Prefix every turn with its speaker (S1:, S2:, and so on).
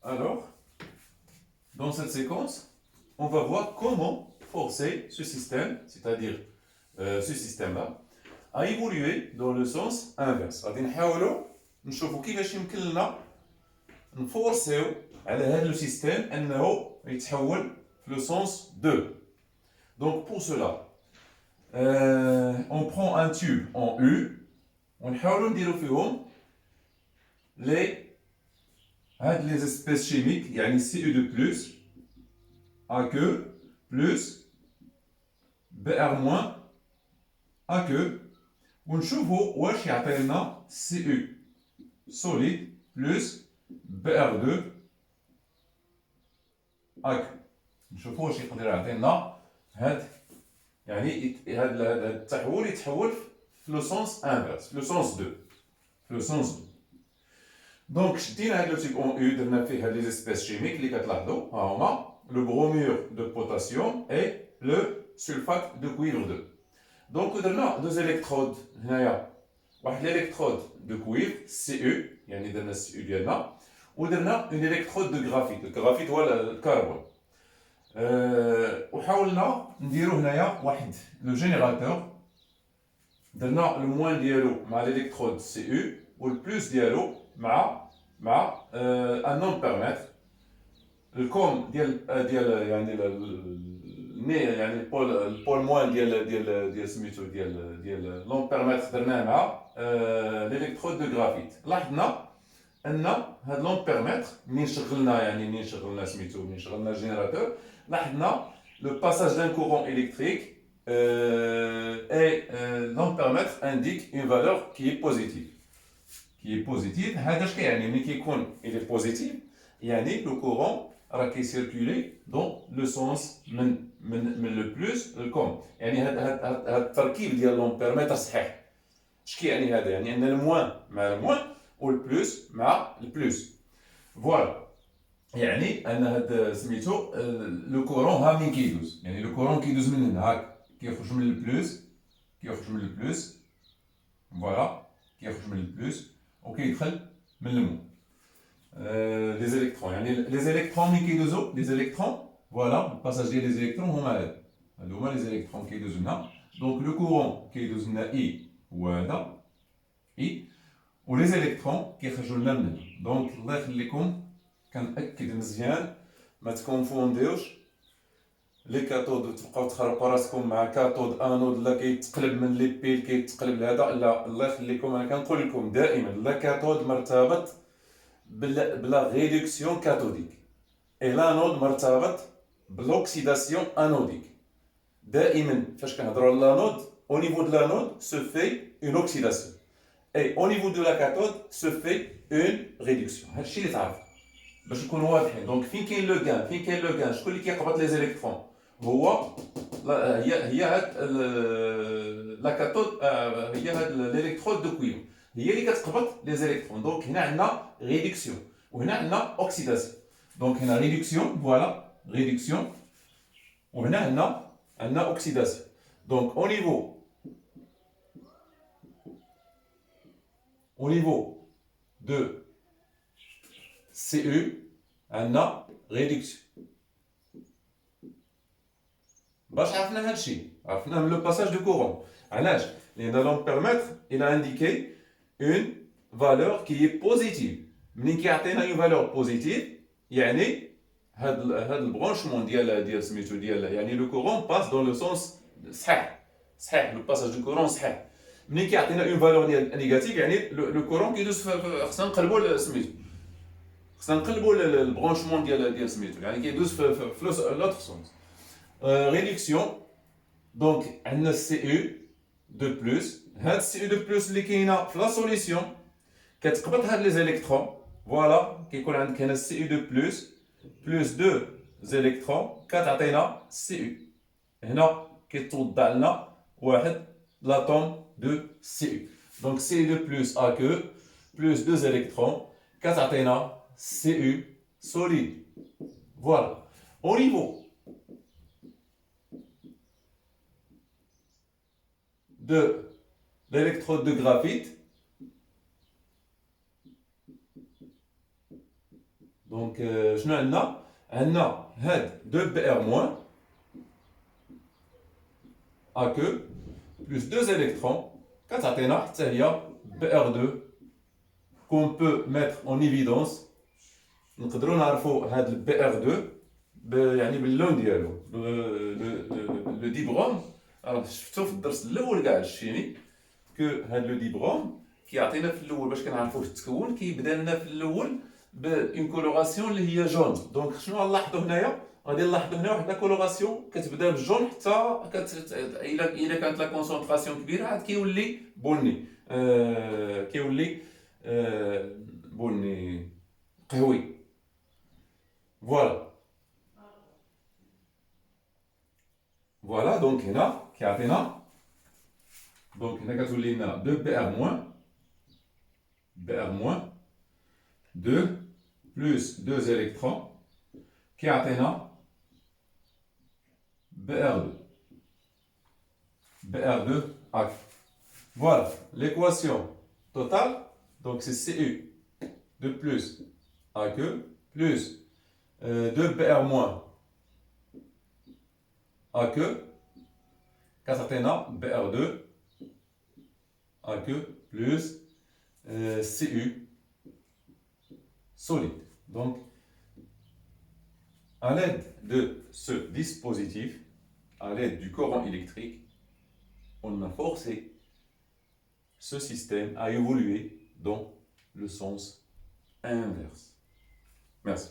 S1: Alors, dans cette séquence, on va voir comment forcer ce système, c'est-à-dire ce système-là, à évoluer dans le sens inverse. غادي نحاولوا نشوفوا كيفاش يمكن لنا نفورسيو على هذا لو سيستيم انه يتحول في لو سens 2. Donc pour cela, on prend un tube en U ونحاولوا نديروا فيهم هاد les espèces chimiques يعني Cu2+, AQ plus Br- AQ ونشوفوا واش يعطينا Cu solide plus Br2 AQ. نشوفوا واش يقدر يعطينا هاد يعني هاد التحول يتحول في لو سونس انفيرس في لو سونس 2 في لو سونس 2. دونك شدينا هاد لو تيب اون يو درنا فيه هاد لي اسبيس شيميك اللي كتلاحظوا ها هما لو بروميور دو بوتاسيوم اي لو سلفات دو كويفر 2. دونك درنا دوز الكترود هنايا واحد الالكترود دو كويفر سي او يعني درنا السي او ديالنا ودرنا اون الكترود دو غرافيت. الغرافيت هو الكربون. وحاولنا نديرو هنايا واحد لو جينيراتور درنا لو موان ديالو مع الالكترود سي او والبلوس ديالو مع ان نون بيرميتر. الكوم ديال يعني البول موان ديال سميتو ديال نون بيرميتر درناه مع الالكترود دو غرافيت. لاحظنا ان هاد لون بيرميتر منين شغلنا سميتو منين شغلنا الجينيراتور لاحظنا le passage d'un courant électrique et l'ampèremètre indique une valeur qui est positive. هذا اش كيعني ملي كيكون il est positif يعني le courant راه كيسيركولي دون لو سونس من لو بلوس للكوم. يعني هذا التركيب ديال لومبيرميتر صحيح. اش كيعني هذا؟ يعني ان الموان مع الموان والبلوس مع البلوس. فوالا يعني ان هاد سميتو لو كورون ها منين كيدوز. يعني لو كورون كيدوز من هنا هاك كيخرج من البلوس فوالا كيخرج من البلوس وكيدخل من المو. لي زيليكترون يعني لي زيليكترون ملي كيدوزو لي زيليكترون فوالا الباساج ديال لي زيليكترون هما هادو هما لي زيليكترون كيدوزو هنا. دونك لو كورون كيدوز لنا اي هو هذا اي ولي زيليكترون كيخرجوا لنا من هنا. دونك الله يخليكم كنأكد مزيان ما تكونفونديوش لي كاتود تبقاو تخربقوا راسكم مع كاتود انود لا كيتقلب من لي بيل كيتقلب لهذا. لا الله يخليكم انا كنقول لكم دائما لا كاتود مرتبط بلا ريدكسيون كاثوديك اي لانود مرتبط بلوكسيداسيون انوديك. دائما فاش كنهضروا على لانود او نيفو دو لانود سو في اون اوكسيداسيون اي او نيفو دو لا كاثود سو في اون ريدكسيون. هادشي اللي تعرف باش نكونوا واضحين. دونك فين كاين لو غان شكون اللي كيقبض لي زيليكترون هو هي هاد لا كاثود هي هاد الالكترود دو كويفر هي اللي كتقبض لي زيليكترون. دونك هنا عندنا ريدكسيون وهنا عندنا اوكسيداسيون. دونك هنا ريدكسيون فوالا ريدكسيون وهنا عندنا اوكسيداسيون. دونك au niveau de CE عندنا ريدكسيون. باش عرفنا هادشي عرفناه من لو باساج دو كورون. علاش؟ لان لومبيرميتر il a indiqué une valeur qui est positive. منين كيعطينا une valeur positive يعني هاد البرونشمون ديال سميتو ديال يعني لو كورون باس دون لو سونس صحيح لو باساج دو كورون صحيح. منين كيعطينا اون فالور ديال نيجاتيف يعني لو كورون كيدوز خصنا نقلبوا سميتو خصنا نقلبوا البرونشمون ديال سميتو يعني كيدوز في لوتر سونس. ريدكسيون دونك عندنا سي او دو بلس. هاد السي او دو بلس اللي كاينه في لا سوليسيون كتقبض هاد لي زيليكترون فوالا كيكون عندك هنا سي او دو بلس دو زيليكترون كتعطينا سي او. هنا كيتوضع لنا واحد l'atome de Cu. Donc Cu plus AQ plus 2 électrons, 4 athéna, Cu solide. Voilà. Au niveau de l'électrode de graphite, Donc, شنو عندنا؟ عندنا هاد 2 Br moins A que plus 2 électrons كتعطينا حتى هي Br2 qu'on peut mettre en évidence. نقدروا نعرفوا هاد ال Br2 يعني باللون ديالو. لو ديبروم راه شفتو في الدرس الاول كاع الشيني كو هاد لو ديبروم كيعطينا في الاول باش كنعرفوا التكون كيبدا لنا في الاول بون كولوراسيون اللي هي جون. دونك شنو غنلاحظوا هنايا؟ غادي نلاحظوا هنا واحد لا كولوراسيون كتبدا بالجون حتى الا كانت لا كونسونطراسيون كبيره عاد كيولي بني كيولي بني قهوي. فوالا فوالا دونك هنا كيعطينا دونك هنا كتولي لنا 2 Br moins Br moins 2 plus 2 électrons كيعطينا Br2 Br2 A. Voilà l'équation totale. Donc c'est Cu de plus A que plus 2 Br moins A que كتعطينا Br2 A que plus Cu solide. Donc à l'aide de ce dispositif, à l'aide du courant électrique, on a forcé ce système à évoluer dans le sens inverse. Merci.